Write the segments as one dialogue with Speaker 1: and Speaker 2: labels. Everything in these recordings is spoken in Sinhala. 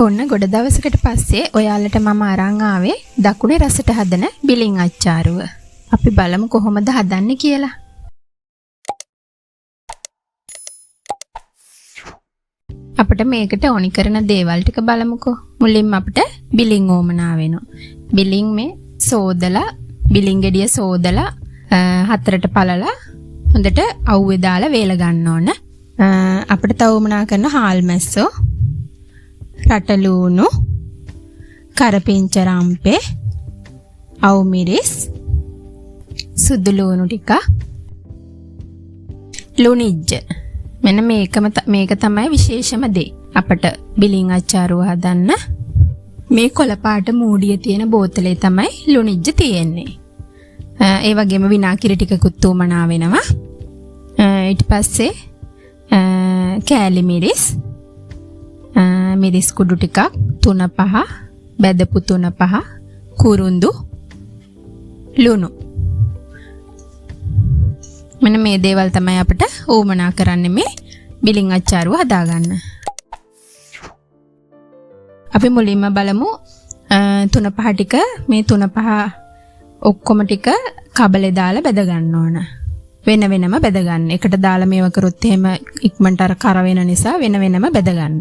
Speaker 1: ඔන්න ගොඩ දවසකට පස්සේ ඔයාලට මම අරන් ආවේ දකුණේ රසට හදන බිලින් අච්චාරුව. අපි බලමු කොහොමද හදන්නේ කියලා. අපිට මේකට ඕනි කරන දේවල් ටික බලමුකෝ. මුලින්ම අපිට බිලින් ඕමනා වෙනවා. බිලින් මේ සෝදලා බිලින් ගෙඩිය සෝදලා හතරට පළලා හොඳට අවුවේ දාලා වේල ගන්න ඕන. අපිට තව ඕමනා කරන හාල් මැස්සෝ රටලූණු කරපිංච රම්පේ අවු මිරිස් සුදු ලූණු ටික ලුණිජ්ජ මෙන්න මේක තමයි විශේෂම දේ අපට බිලින් අච්චාරුව හදන්න. මේ කොළ පාට මූඩියේ තියෙන බෝතලේ තමයි ලුණිජ්ජ තියෙන්නේ. ඒ වගේම විනාකිරි ටිකකුත් උමනා වෙනවා. ඊට පස්සේ කෑලි මිරිස් මිරිස් කුඩු ටිකක් 3-5 බැදපු 3-5 කුරුඳු ලුණු මෙන්න මේ දේවල් තමයි අපිට ඕමනා කරන්නේ මේ බිලින් අච්චාරුව හදාගන්න. අපි මුලින්ම බලමු 3-5 ටික මේ 3-5 ඔක්කොම ටික කබලේ දාලා බෙද ගන්න ඕන. වෙන වෙනම බෙද ගන්න. එකට දාලා මේව කරොත් එහෙම ඉක්මනට අර කර වෙන නිසා වෙන වෙනම බෙද ගන්න.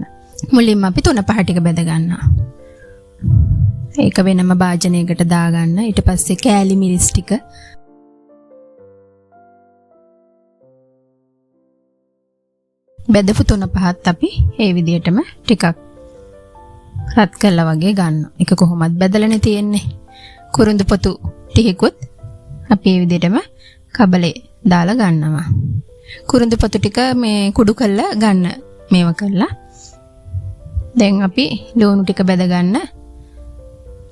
Speaker 1: මුලින්ම අපි 3-5 ටික බෙද ගන්නවා. ඒක වෙනම භාජනයකට දාගන්න. ඊට පස්සේ කෑලි මිරිස් ටික බෙදපු 3-5ත් අපි ඒ විදිහටම ටිකක් රත් කළා වගේ ගන්නවා. ඒක කොහොමද බෙදලානේ තියෙන්නේ. කුරුඳු පොතු ටිකකුත් අපි මේ විදිහටම කබලේ දාලා ගන්නවා. කුරුඳු පොතු ටික මේ කුඩු කරලා ගන්න මේව කරලා. දැන් අපි ලුණු ටික බෙද ගන්න.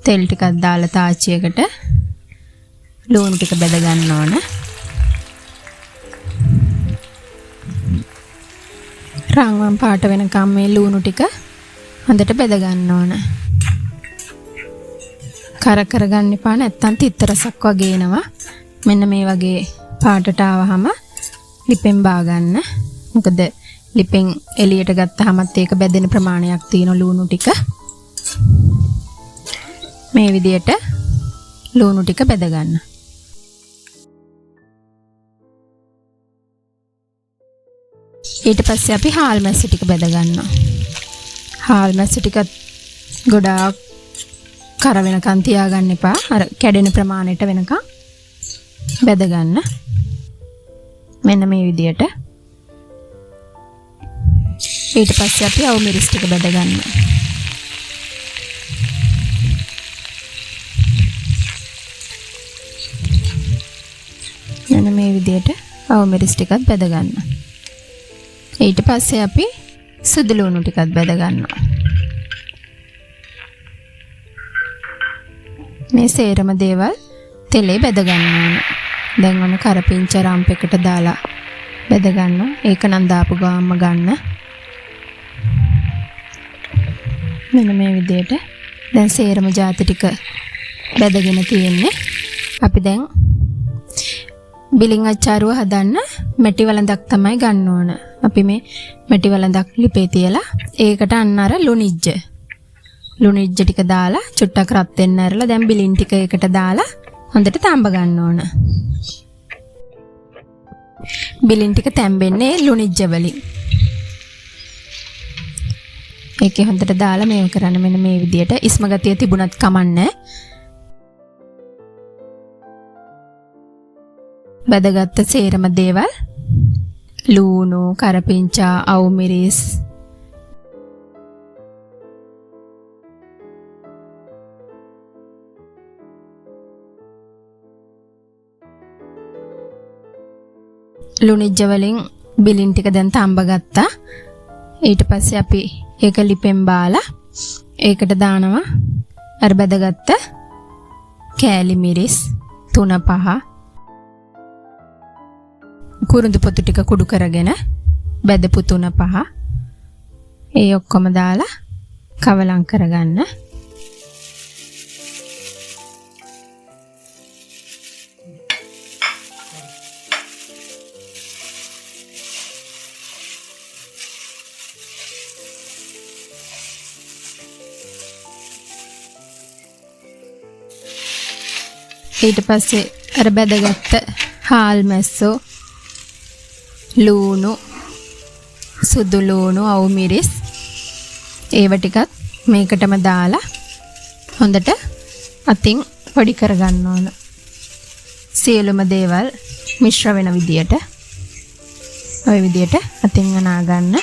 Speaker 1: තෙල් ටිකක් දාලා තාච්චියකට ලුණු ටික බෙද ගන්න ඕන. රන්වන් පාට වෙනකම් මේ ලුණු ටික හොඳට බෙද ගන්න ඕන. කර කර ගන්න එපා නැත්තම් තිත්ත රසක් වගේ එනවා. මෙන්න මේ වගේ පාටට ආවහම ලිපෙන් බා ගන්න. මොකද ලිපෙන් එළියට ගත්තාමත් ඒක බැදෙන ප්‍රමාණයක් තියෙන ලුණු ටික. මේ විදියට ලුණු ටික බෙද ගන්න. ඊට පස්සේ අපි හාල් මැස්ස ටික බෙද ගන්නවා. හාල් මැස්ස ටික ගොඩාක් කර වෙනකන් තියාගන්න එපා. අර කැඩෙන ප්‍රමාණයට වෙනකන් බෙද ගන්න. මෙන්න මේ විදියට. ඊට පස්සේ අපි අවු මිරිස් ටික බෙද ගන්නවා. මෙන්න මේ විදියට අවු මිරිස් ටිකත් බෙද ගන්නවා. ඊට පස්සේ අපි සුදු ලුණු ටිකත් බෙද ගන්නවා. මේ සේරම දේවල් තෙලේ බෙද ගන්න ඕන. දැන් ඔන්න කරපිංච රම්පෙකට දාලා බෙද ගන්නවා. ඒක නම් දාපු ගාම්ම ගන්න. මෙන්න මේ විදියට දැන් සේරම ಜಾති ටික බෙදගෙන තියෙන්නේ. අපි දැන් බිලින් අච්චාරුව හදන්න මැටි වලඳක් තමයි ගන්න ඕන. අපි මේ මැටි වලඳක් ලිපේ තියලා ඒකට අන්න අර ලුණිජ්ජ ටික දාලා චුට්ටක් රත් වෙන්න ඇරලා දැන් බිලින් ටික ඒකට දාලා හොඳට තඹ ගන්න ඕන. බිලින් ටික තැම්බෙන්නේ ලුණිජ්ජ වලින්. ඒකේ හොඳට දාලා මේව කරන්න මෙන්න මේ විදියට ඉස්ම ගතිය තිබුණත් කමන්නේ. බෙදගත්ත සේරම දේවල් ලුණු, කරපිංචා, අවු මිරිස් ලුණිජ්ජ වලින් බිලින් ටික දැන් තඹ ගත්තා. ඊට පස්සේ අපි ඒක ලිපෙන් බාලා ඒකට දානවා අර බෙදගත්ත කෑලි මිරිස් 3-5 කුරුඳු පොතු ටික කුඩු කරගෙන බෙදපු 3-5 ඒ ඔක්කොම දාලා කවලම් කරගන්න. ඊට පස්සේ අර බැදගත්ත හාල් මැස්සෝ ලූණු සුදු ලූණු අවු මිරිස් ඒව ටිකත් මේකටම දාලා හොඳට අතින් පොඩි කරගන්න ඕන. සියලුම දේවල් මිශ්‍ර වෙන විදියට ඔය විදියට අතින් අනා ගන්න.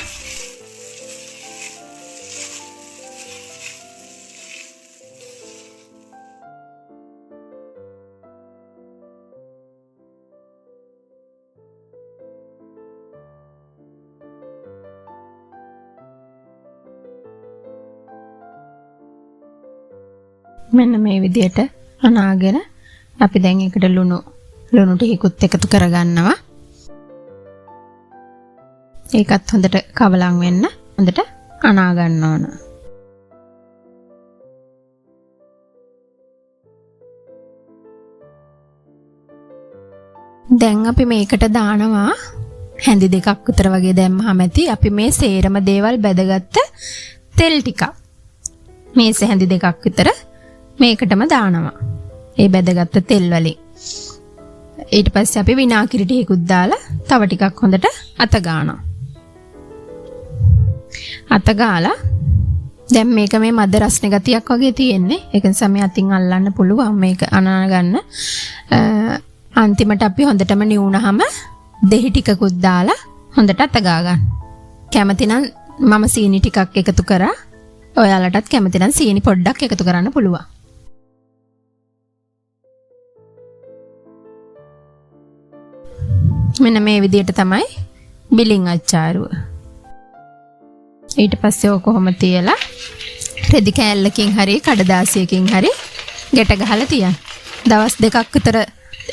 Speaker 1: මෙන්න මේ විදියට අනාගෙන අපි දැන් ඒකට ලුණු ටිකකුත් එකතු කරගන්නවා. ඒකත් හොඳට කවලම් වෙන්න හොඳට අනා ගන්න ඕන. දැන් අපි මේකට දානවා හැඳි දෙකක් විතර වගේ දැම්මහම ඇති අපි මේ සේරම දේවල් බැදගත්ත තෙල් ටිකක් මේස හැඳි දෙකක් විතර මේකටම දානවා. ඒ බැදගත්ත තෙල් වලින්. ඊට පස්සේ අපි විනාගිරි ටිකකුත් දාලා තව ටිකක් හොඳට අත ගන්නවා. අත ගාලා දැන් මේක මේ මද රස්නේ ගතියක් වගේ තියෙන්නේ. ඒක නිසා මේ අතින් අල්ලන්න පුළුවන් මේක අනා ගන්න. අන්තිමට අපි හොඳටම නිවුනහම දෙහි ටිකකුත් දාලා හොඳට අත ගා ගන්න. කැමති නම් මම සීනි ටිකක් එකතු කරා. ඔයාලටත් කැමති නම් සීනි පොඩ්ඩක් එකතු කරන්න පුළුවන්. මෙන්න මේ විදියට තමයි බිලින් අච්චාරුව. ඊට පස්සේ ඔක කොහොම තියලා රෙදි කෑල්ලකින් හරි කඩදාසියකින් හරි ගැට ගහලා තියන්න. දවස් දෙකක් විතර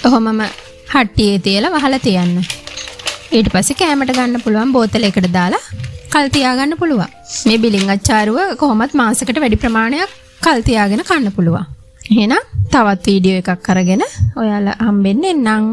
Speaker 1: ඔහොමම හට්ටියේ තියලා වහලා තියන්න. ඊට පස්සේ කෑමට ගන්න පුළුවන් බෝතලයකට දාලා කල් තියාගන්න පුළුවන්. මේ බිලින් අච්චාරුව කොහොමත් මාසෙකට වැඩි ප්‍රමාණයක් කල් තියාගෙන කන්න පුළුවන්. එහෙනම් තවත් වීඩියෝ එකක් අරගෙන ඔයාලා හම්බෙන්න එන්නම්.